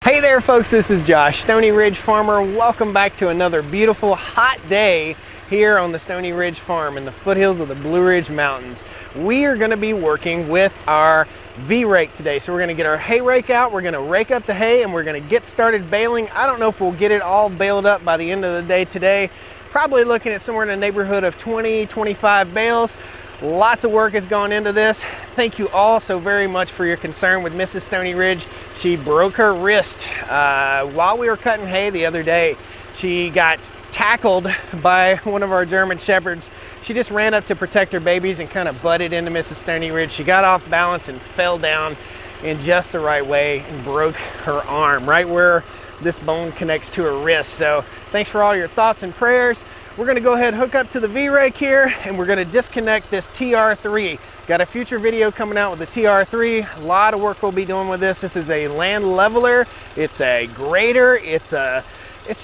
Hey there folks, this is Josh, Stoney Ridge Farmer. Welcome back to another beautiful hot day here on the Stoney Ridge Farm in the foothills of the Blue Ridge Mountains. We are going to be working with our V-rake today. So we're going to get our hay rake out, we're going to rake up the hay, and we're going to get started baling. I don't know if we'll get it all baled up by the end of the day today. Probably looking at somewhere in the neighborhood of 20-25 bales. Lots of work has gone into this. Thank you all so very much for your concern with Mrs. Stoney Ridge. She broke her wrist while we were cutting hay the other day. She got tackled by one of our German Shepherds. She just ran up to protect her babies and kind of butted into Mrs. Stoney Ridge. She got off balance and fell down in just the right way and broke her arm, right where this bone connects to her wrist. So thanks for all your thoughts and prayers. We're gonna go ahead and hook up to the V-rake here, and we're gonna disconnect this TR3. Got a future video coming out with the TR3. A lot of work we'll be doing with this. This is a land leveler, it's a grader, it's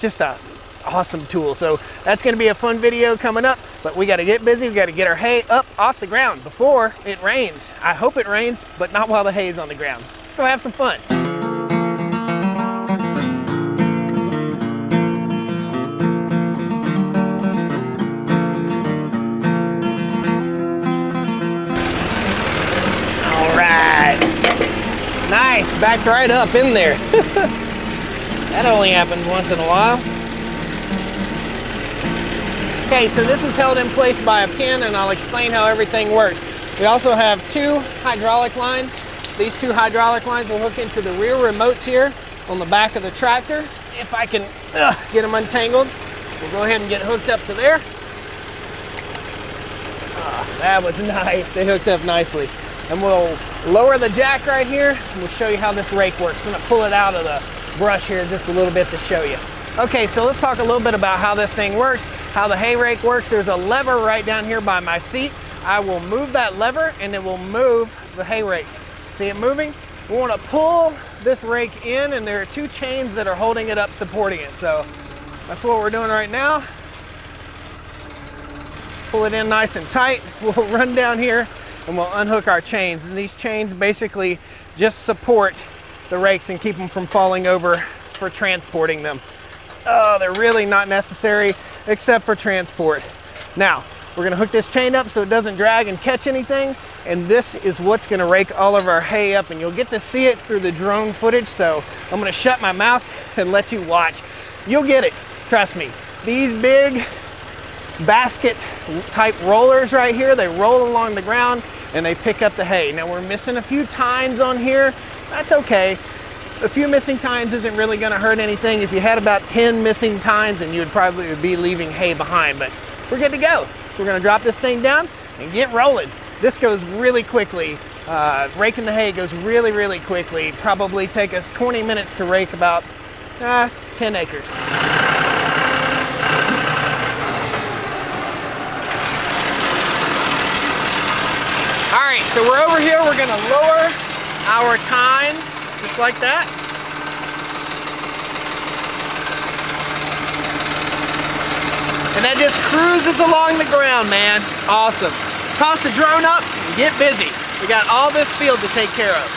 just a awesome tool. So that's gonna be a fun video coming up, but we gotta get busy. We gotta get our hay up off the ground before it rains. I hope it rains, but not while the hay is on the ground. Let's go have some fun. Nice, backed right up in there. That only happens once in a while. Okay, so this is held in place by a pin, and I'll explain how everything works. We also have two hydraulic lines. These two hydraulic lines will hook into the rear remotes here on the back of the tractor. If I can get them untangled. So we'll go ahead and get hooked up to there. That was nice, they hooked up nicely. And we'll lower the jack right here, and we'll show you how this rake works. I'm gonna pull it out of the brush here just a little bit to show you. Okay, so let's talk a little bit about how this thing works, how the hay rake works. There's a lever right down here by my seat. I will move that lever, and it will move the hay rake. See it moving? We wanna pull this rake in, and there are two chains that are holding it up, supporting it. So that's what we're doing right now. Pull it in nice and tight. We'll run down here, and we'll unhook our chains. And these chains basically just support the rakes and keep them from falling over for transporting them. Oh, they're really not necessary except for transport. Now, we're gonna hook this chain up so it doesn't drag and catch anything. And this is what's gonna rake all of our hay up, and you'll get to see it through the drone footage. So I'm gonna shut my mouth and let you watch. You'll get it, trust me. These big basket type rollers right here, they roll along the ground and they pick up the hay. Now we're missing a few tines on here. That's okay. A few missing tines isn't really gonna hurt anything. If you had about 10 missing tines, and you would probably be leaving hay behind, but we're good to go. So we're gonna drop this thing down and get rolling. This goes really quickly. Raking the hay goes really, really quickly. Probably take us 20 minutes to rake about 10 acres. All right, so we're over here. We're gonna lower our tines, just like that. And that just cruises along the ground, man. Awesome. Let's toss the drone up and get busy. We got all this field to take care of.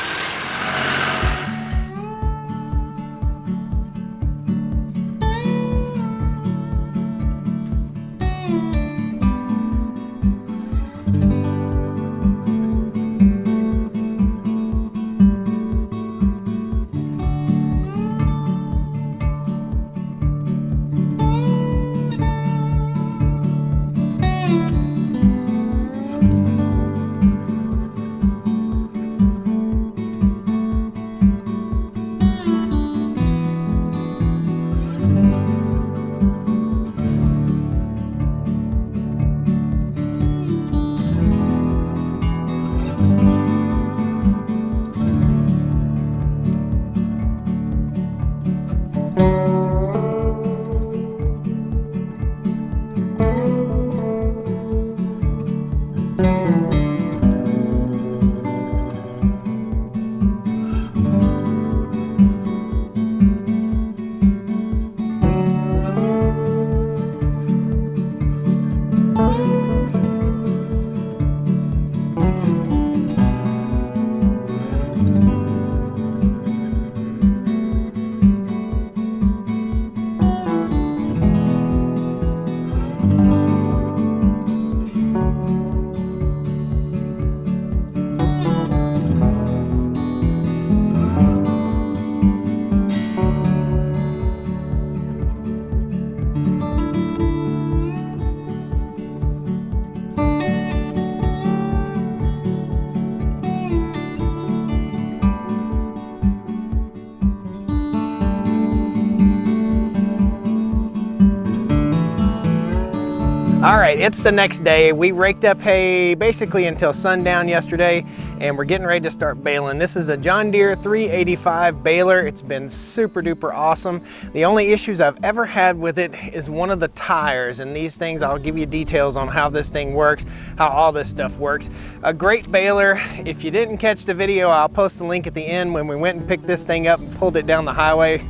All right, it's the next day. We raked up hay basically until sundown yesterday, and we're getting ready to start baling. This is a John Deere 385 baler. It's been super duper awesome. The only issues I've ever had with it is one of the tires, and these things, I'll give you details on how this thing works, how all this stuff works. A great baler. If you didn't catch the video, I'll post the link at the end when we went and picked this thing up and pulled it down the highway.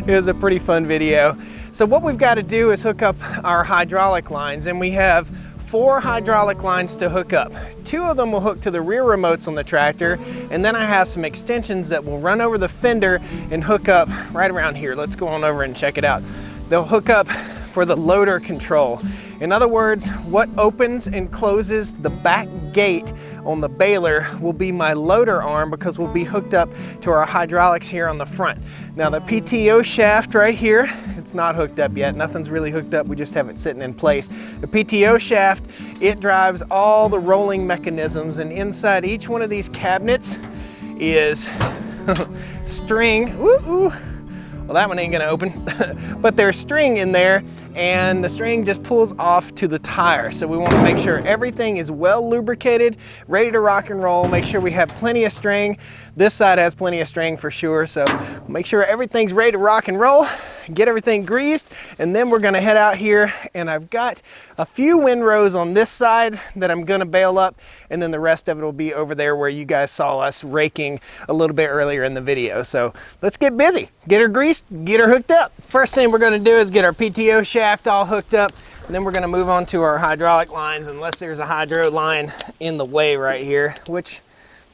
It was a pretty fun video. So what we've got to do is hook up our hydraulic lines, and we have 4 hydraulic lines to hook up. 2 of them will hook to the rear remotes on the tractor, and then I have some extensions that will run over the fender and hook up right around here. Let's go on over and check it out. They'll hook up for the loader control. In other words, what opens and closes the back gate on the baler will be my loader arm, because we'll be hooked up to our hydraulics here on the front. Now the PTO shaft right here, it's not hooked up yet. Nothing's really hooked up. We just have it sitting in place. The PTO shaft, it drives all the rolling mechanisms, and inside each one of these cabinets is string. Woo-oo. Well, that one ain't gonna open, but there's string in there, and the string just pulls off to the tire. So we wanna make sure everything is well lubricated, ready to rock and roll, make sure we have plenty of string. This side has plenty of string for sure, so make sure everything's ready to rock and roll, get everything greased, and then we're gonna head out here, and I've got a few windrows on this side that I'm gonna bale up, and then the rest of it will be over there where you guys saw us raking a little bit earlier in the video. So let's get busy, get her greased, get her hooked up. First thing we're gonna do is get our PTO shaft all hooked up, and then we're gonna move on to our hydraulic lines, unless there's a hydro line in the way right here, which,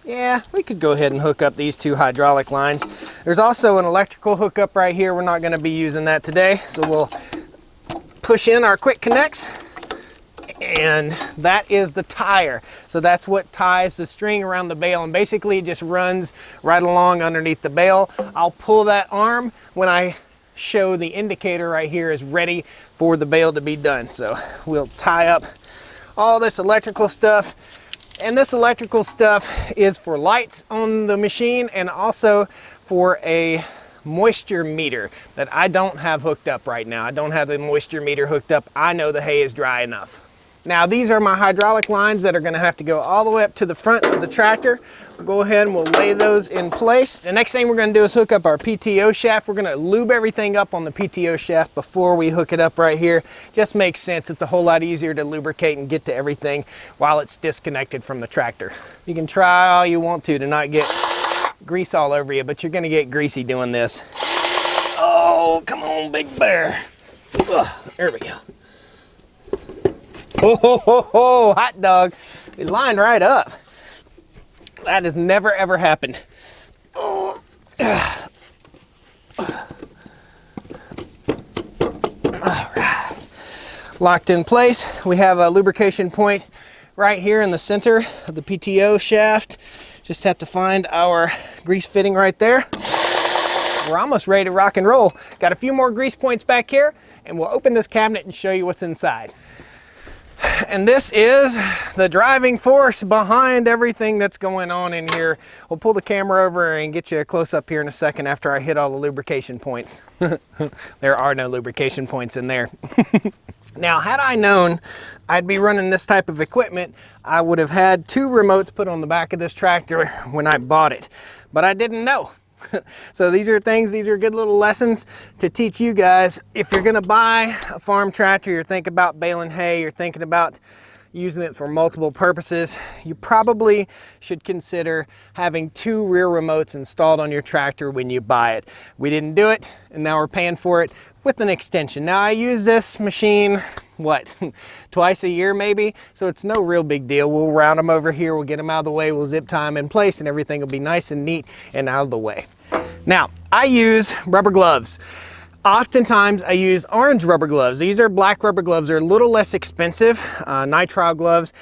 yeah, we could go ahead and hook up these 2 hydraulic lines. There's also an electrical hookup right here. We're not gonna be using that today, so we'll push in our quick connects, and that is the tire. So that's what ties the string around the bale, and basically it just runs right along underneath the bale. I'll pull that arm when I show the indicator right here is ready for the bale to be done. So we'll tie up all this electrical stuff. And this electrical stuff is for lights on the machine, and also for a moisture meter that I don't have hooked up right now. I don't have the moisture meter hooked up. I know the hay is dry enough. Now these are my hydraulic lines that are gonna have to go all the way up to the front of the tractor. We'll go ahead and we'll lay those in place. The next thing we're gonna do is hook up our PTO shaft. We're gonna lube everything up on the PTO shaft before we hook it up right here. Just makes sense. It's a whole lot easier to lubricate and get to everything while it's disconnected from the tractor. You can try all you want to not get grease all over you, but you're gonna get greasy doing this. Oh, come on, big bear. Ugh, there we go. Ho, ho, ho, ho, hot dog. It lined right up. That has never ever happened. Oh. All right. Locked in place. We have a lubrication point right here in the center of the PTO shaft. Just have to find our grease fitting right there. We're almost ready to rock and roll. Got a few more grease points back here, and we'll open this cabinet and show you what's inside. And this is the driving force behind everything that's going on in here. We'll pull the camera over and get you a close up here in a second after I hit all the lubrication points. There are no lubrication points in there. Now, had I known I'd be running this type of equipment, I would have had 2 remotes put on the back of this tractor when I bought it, but I didn't know. So these are good little lessons to teach you guys. If you're gonna buy a farm tractor, you're thinking about baling hay, you're thinking about using it for multiple purposes, you probably should consider having 2 rear remotes installed on your tractor when you buy it. We didn't do it, and now we're paying for it with an extension. Now I use this machine, what, twice a year maybe? So it's no real big deal. We'll round them over here, we'll get them out of the way, we'll zip tie them in place, and everything will be nice and neat and out of the way. Now, I use rubber gloves. Oftentimes I use orange rubber gloves. These are black rubber gloves. They're a little less expensive, nitrile gloves.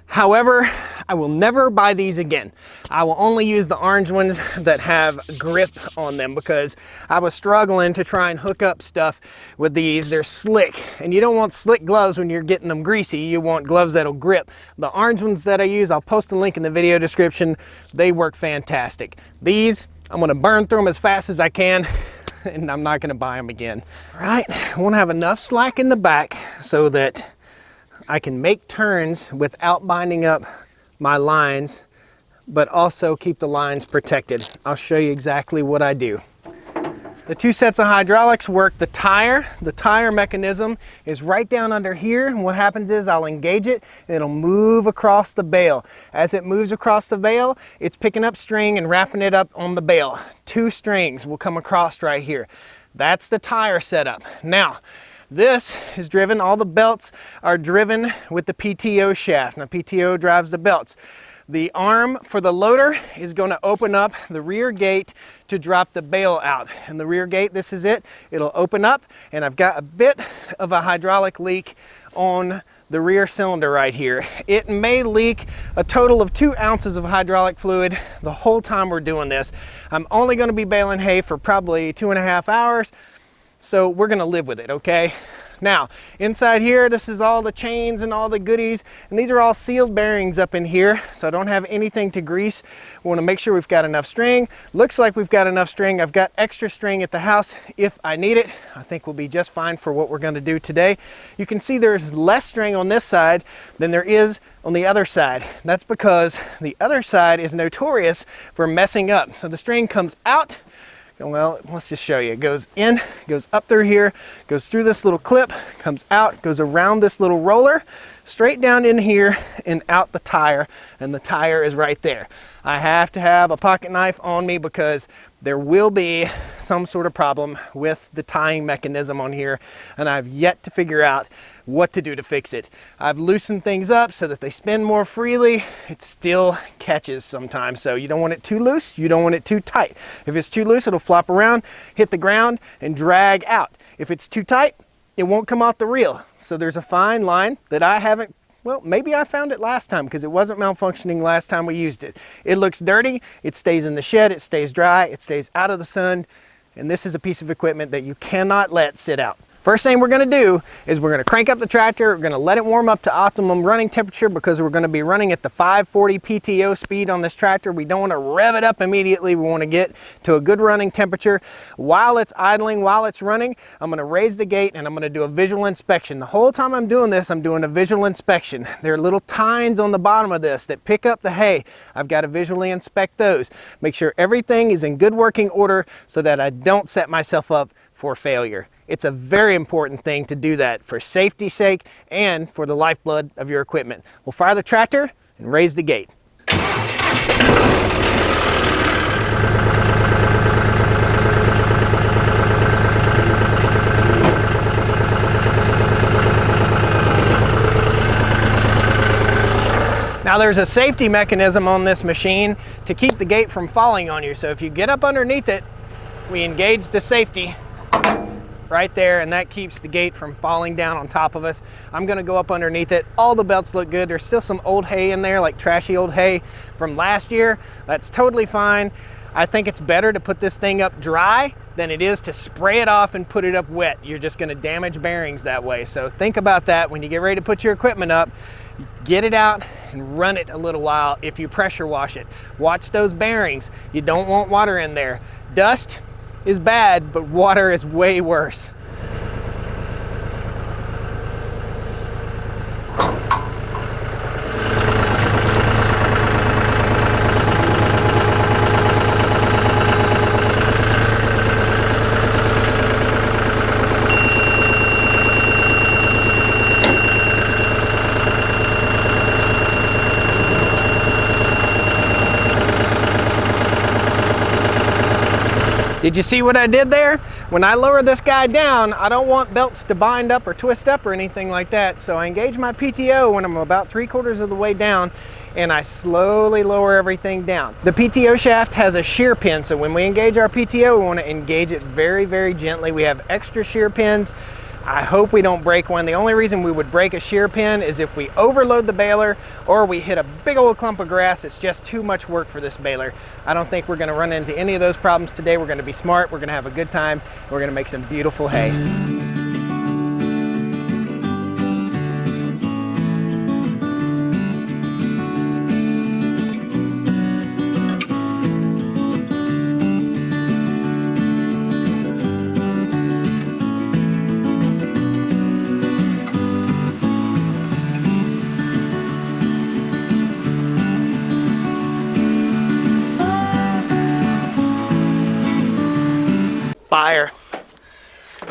However, I will never buy these again. I will only use the orange ones that have grip on them, because I was struggling to try and hook up stuff with these. They're slick, and you don't want slick gloves when you're getting them greasy. You want gloves that'll grip. The orange ones that I use, I'll post a link in the video description. They work fantastic. These, I'm gonna burn through them as fast as I can, and I'm not gonna buy them again. All right, I wanna have enough slack in the back so that I can make turns without binding up my lines, but also keep the lines protected. I'll show you exactly what I do. The two sets of hydraulics work the tire. The tire mechanism is right down under here. And what happens is I'll engage it and it'll move across the bale. As it moves across the bale, it's picking up string and wrapping it up on the bale. Two strings will come across right here. That's the tire setup. Now, this is driven, all the belts are driven with the PTO shaft. Now, PTO drives the belts. The arm for the loader is going to open up the rear gate to drop the bale out. And the rear gate, this is it. It'll open up, and I've got a bit of a hydraulic leak on the rear cylinder right here. It may leak a total of 2 ounces of hydraulic fluid the whole time we're doing this. I'm only going to be baling hay for probably 2.5 hours, so we're going to live with it, okay? Now, inside here, this is all the chains and all the goodies, and these are all sealed bearings up in here, so I don't have anything to grease. We want to make sure we've got enough string. Looks like we've got enough string. I've got extra string at the house if I need it. I think we'll be just fine for what we're going to do today. You can see there's less string on this side than there is on the other side. That's because the other side is notorious for messing up. So the string comes out. Well, let's just show you. It goes in, goes up through here, goes through this little clip, comes out, goes around this little roller, straight down in here and out the tire, and the tire is right there. I have to have a pocket knife on me because there will be some sort of problem with the tying mechanism on here, and I've yet to figure out what to do to fix it. I've loosened things up so that they spin more freely. It still catches sometimes, so you don't want it too loose, you don't want it too tight. If it's too loose, it'll flop around, hit the ground, and drag out. If it's too tight, it won't come off the reel. So there's a fine line that I haven't, well, maybe I found it last time because it wasn't malfunctioning last time we used it. It looks dirty, it stays in the shed, it stays dry, it stays out of the sun, and this is a piece of equipment that you cannot let sit out. First thing we're going to do is we're going to crank up the tractor. We're going to let it warm up to optimum running temperature because we're going to be running at the 540 PTO speed on this tractor. We don't want to rev it up immediately. We want to get to a good running temperature. While it's idling, while it's running, I'm going to raise the gate and I'm going to do a visual inspection. The whole time I'm doing this, I'm doing a visual inspection. There are little tines on the bottom of this that pick up the hay. I've got to visually inspect those. Make sure everything is in good working order so that I don't set myself up for failure. It's a very important thing to do that for safety's sake and for the lifeblood of your equipment. We'll fire the tractor and raise the gate. Now there's a safety mechanism on this machine to keep the gate from falling on you. So if you get up underneath it, we engage the safety right there, and that keeps the gate from falling down on top of us. I'm gonna go up underneath it. All the belts look good. There's still some old hay in there, like trashy old hay from last year. That's totally fine. I think it's better to put this thing up dry than it is to spray it off and put it up wet. You're just gonna damage bearings that way. So think about that when you get ready to put your equipment up. Get it out and run it a little while if you pressure wash it. Watch those bearings. You don't want water in there. Dust is bad, but water is way worse. Did you see what I did there? When I lower this guy down, I don't want belts to bind up or twist up or anything like that. So I engage my PTO when I'm about 3/4 of the way down, and I slowly lower everything down. The PTO shaft has a shear pin, so when we engage our PTO, we want to engage it very, very gently. We have extra shear pins. I hope we don't break one. The only reason we would break a shear pin is if we overload the baler or we hit a big old clump of grass. It's just too much work for this baler. I don't think we're going to run into any of those problems today. We're going to be smart. We're going to have a good time. We're going to make some beautiful hay. Fire.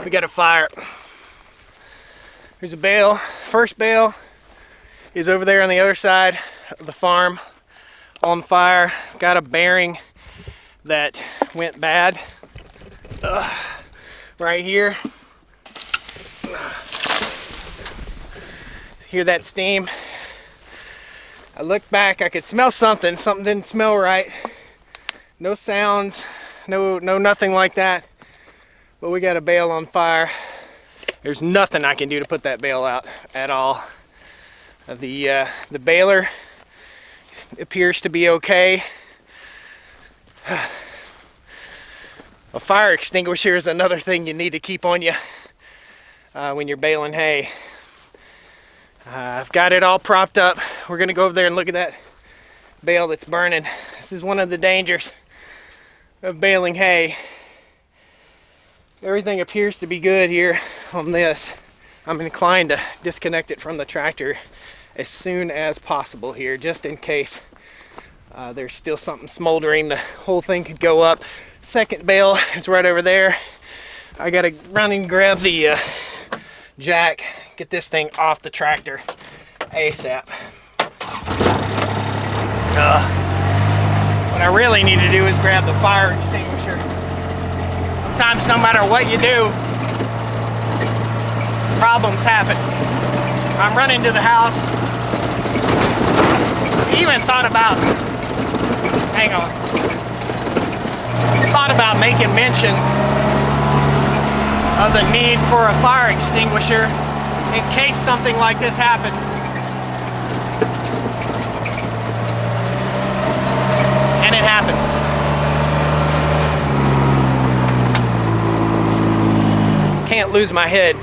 We got a fire. There's a bale. First bale is over there on the other side of the farm on fire. Got a bearing that went bad right here. Hear that steam? I looked back, I could smell something. Something didn't smell right. No sounds, no nothing like that. But we got a bale on fire. There's nothing I can do to put that bale out at all. The baler appears to be okay. A fire extinguisher is another thing you need to keep on you when you're baling hay. I've got it all propped up. We're gonna go over there and look at that bale that's burning. This is one of the dangers of baling hay. Everything appears to be good here on this. I'm inclined to disconnect it from the tractor as soon as possible here, just in case there's still something smoldering. The whole thing could go up. Second bale is right over there. I gotta run and grab the jack, get this thing off the tractor ASAP. What I really need to do is grab the fire extinguisher. Sometimes no matter what you do, problems happen. I'm running to the house. Even thought about, hang on, thought about making mention of the need for a fire extinguisher in case something like this happened. And it happened. Can't lose my head.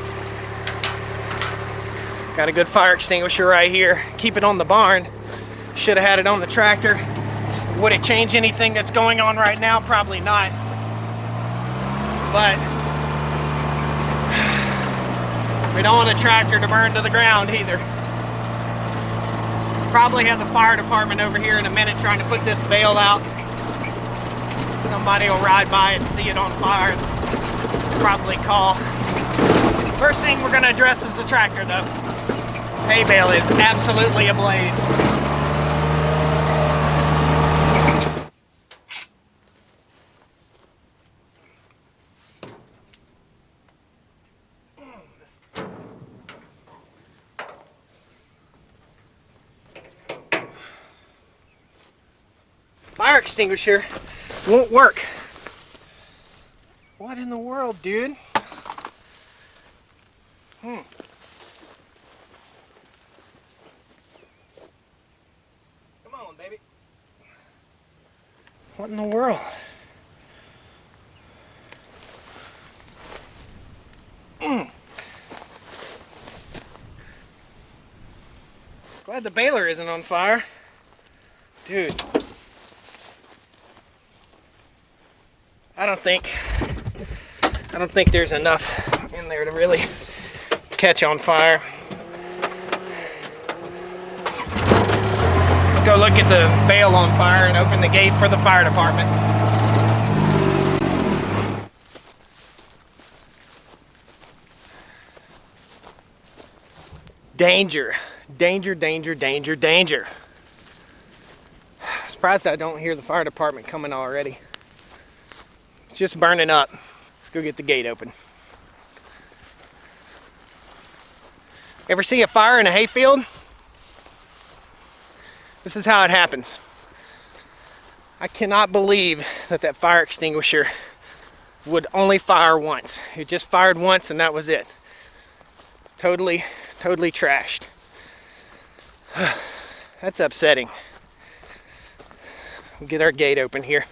Got a good fire extinguisher right here. Keep it on the barn. Should have had it on the tractor. Would it change anything that's going on right now? Probably not. But we don't want a tractor to burn to the ground either. Probably have the fire department over here in a minute trying to put this bale out. Somebody will ride by and see it on fire. Probably call. First thing we're gonna address is the tractor though. Hay bale is absolutely ablaze. Fire extinguisher won't work. What in the world, dude? Come on, baby. What in the world? Glad the baler isn't on fire. Dude. I don't think there's enough in there to really catch on fire. Let's go look at the bale on fire and open the gate for the fire department. Danger, danger, danger, danger, danger. Surprised I don't hear the fire department coming already. It's just burning up. Let's go get the gate open. Ever see a fire in a hayfield? This is how it happens. I cannot believe that fire extinguisher would only fire once. It just fired once and that was it. Totally trashed. That's upsetting. We'll get our gate open here.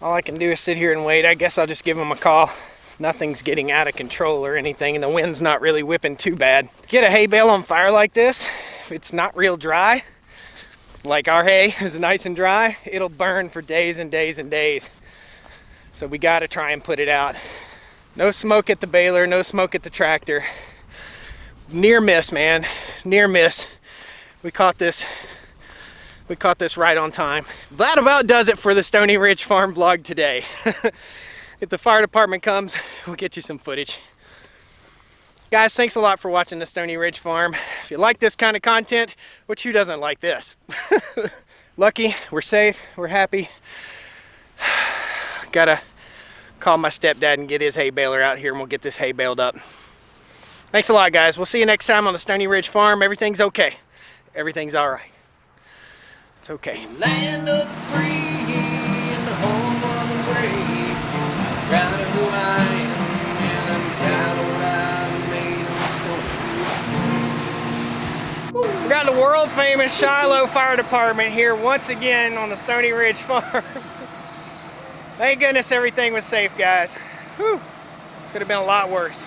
All I can do is sit here and wait. I guess I'll just give them a call. Nothing's getting out of control or anything, and the wind's not really whipping too bad. Get a hay bale on fire like this, if it's not real dry, like our hay is nice and dry, it'll burn for days and days and days. So we gotta try and put it out. No smoke at the baler, no smoke at the tractor. Near miss, man. Near miss. We caught this right on time. That about does it for the Stoney Ridge Farm vlog today. If the fire department comes, we'll get you some footage. Guys, thanks a lot for watching the Stoney Ridge Farm. If you like this kind of content, which who doesn't like this? Lucky, we're safe, we're happy. Gotta call my stepdad and get his hay baler out here and we'll get this hay baled up. Thanks a lot, guys. We'll see you next time on the Stoney Ridge Farm. Everything's okay. Everything's all right. It's okay. Land of the free and the home of the brave. I'm proud of who I am and I'm proud of what I made of the story. We got the world famous Shiloh Fire Department here once again on the Stoney Ridge Farm. Thank goodness everything was safe, guys. Whew. Could have been a lot worse.